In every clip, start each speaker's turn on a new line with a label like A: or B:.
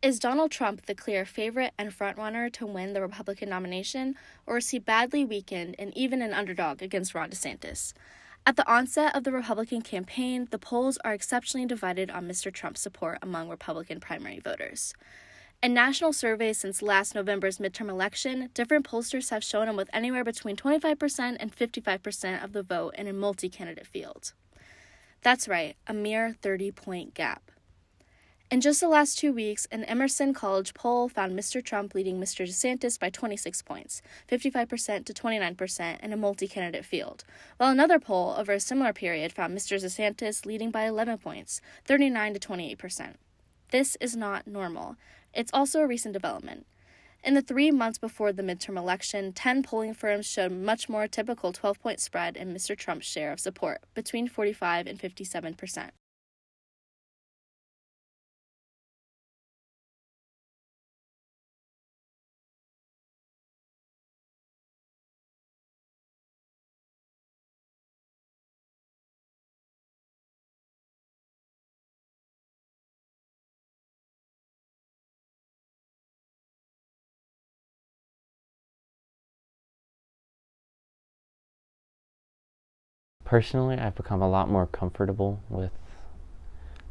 A: Is Donald Trump the clear favorite and frontrunner to win the Republican nomination, or is he badly weakened and even an underdog against Ron DeSantis? At the onset of the Republican campaign, the polls are exceptionally divided on Mr. Trump's support among Republican primary voters. In national surveys since last November's midterm election, different pollsters have shown him with anywhere between 25% and 55% of the vote in a multi-candidate field. That's right, a mere 30-point gap. In just the last 2 weeks, an Emerson College poll found Mr. Trump leading Mr. DeSantis by 26 points, 55% to 29% in a multi-candidate field, while another poll over a similar period found Mr. DeSantis leading by 11 points, 39 to 28%. This is not normal. It's also a recent development. In the 3 months before the midterm election, 10 polling firms showed much more typical 12-point spread in Mr. Trump's share of support, between 45 and 57%.
B: Personally, I've become a lot more comfortable with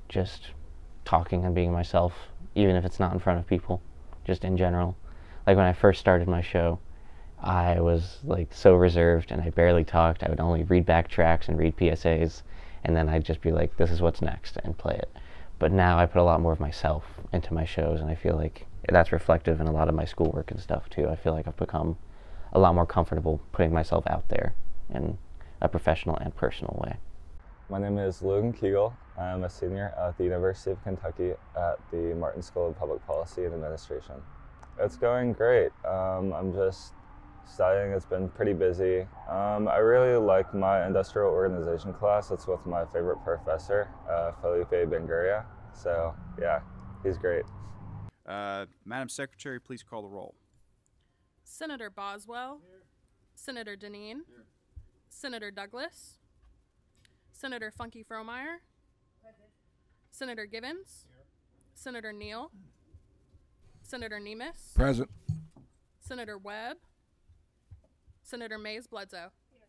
B: just talking and being myself, even if it's not in front of people, just in general. Like when I first started my show, I was like so reserved and I barely talked. I would only read back tracks and read PSAs, and then I'd just be like, this is what's next, and play it. But now I put a lot more of myself into my shows, and I feel like that's reflective in a lot of my schoolwork and stuff too. I feel like I've become a lot more comfortable putting myself out there in a professional and personal way.
C: My name is Logan Kegel. I'm a senior at the University of Kentucky at the Martin School of Public Policy and Administration. It's going great. I'm just studying. It's been pretty busy. I really like my industrial organization class. It's with my favorite professor, Felipe Benguria. So yeah, he's great.
D: Madam Secretary, please call the roll.
E: Senator Boswell. Here. Senator Deneen. Here. Senator Douglas. Senator Funky Fromeyer. Present. Senator Givens. Here. Senator Neal. Senator Nemes.
F: Present.
E: Senator Webb. Senator Mays Bledsoe. Here.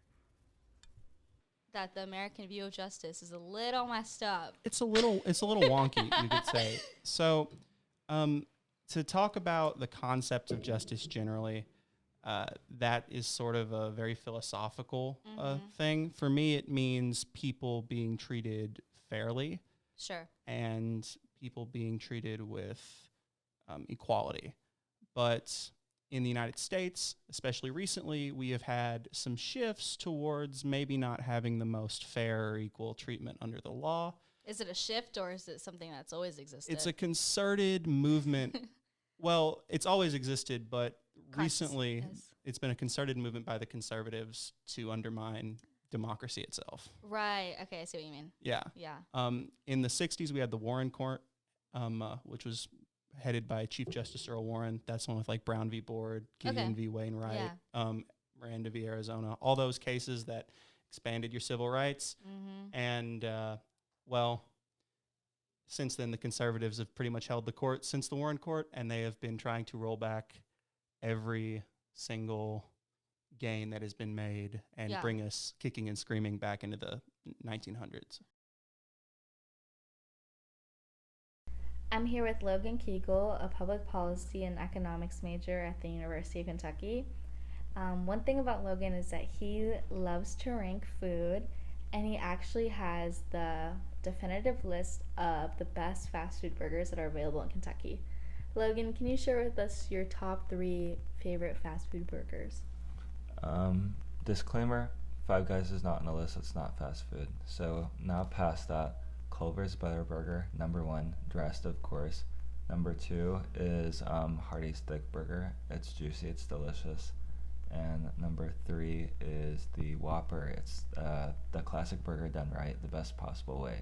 G: That the American view of justice is a little messed up.
H: It's a little wonky, you could say. So, to talk about the concept of justice generally, that is sort of a very philosophical thing. For me, it means people being treated fairly.
G: Sure.
H: And people being treated with equality. But in the United States, especially recently, we have had some shifts towards maybe not having the most fair or equal treatment under the law.
G: Is it a shift or is it something that's always existed?
H: It's a concerted movement. Well, it's always existed, but recently it's been a concerted movement by the conservatives to undermine democracy itself.
G: Right. Okay, I see what you mean.
H: Yeah.
G: Yeah.
H: In the 60s, we had the Warren Court, which was headed by Chief Justice Earl Warren. That's one with like Brown v. Board, Gideon v. Wainwright, Miranda v. Arizona, all those cases that expanded your civil rights. And, well, since then, the conservatives have pretty much held the court since the Warren Court, and they have been trying to roll back every single gain that has been made and bring us kicking and screaming back into the 1900s.
A: I'm here with Logan Kegel, a public policy and economics major at the University of Kentucky. One thing about Logan is that he loves to rank food, and he actually has the definitive list of the best fast food burgers that are available in Kentucky. Logan, can you share with us your top 3 favorite fast food burgers?
C: Disclaimer, Five Guys is not on the list. It's not fast food. So now past that, Culver's Butter Burger, number 1, dressed of course. Number 2 is Hardee's Thick Burger. It's juicy, it's delicious. And number 3 is the Whopper. It's the classic burger done right, the best possible way.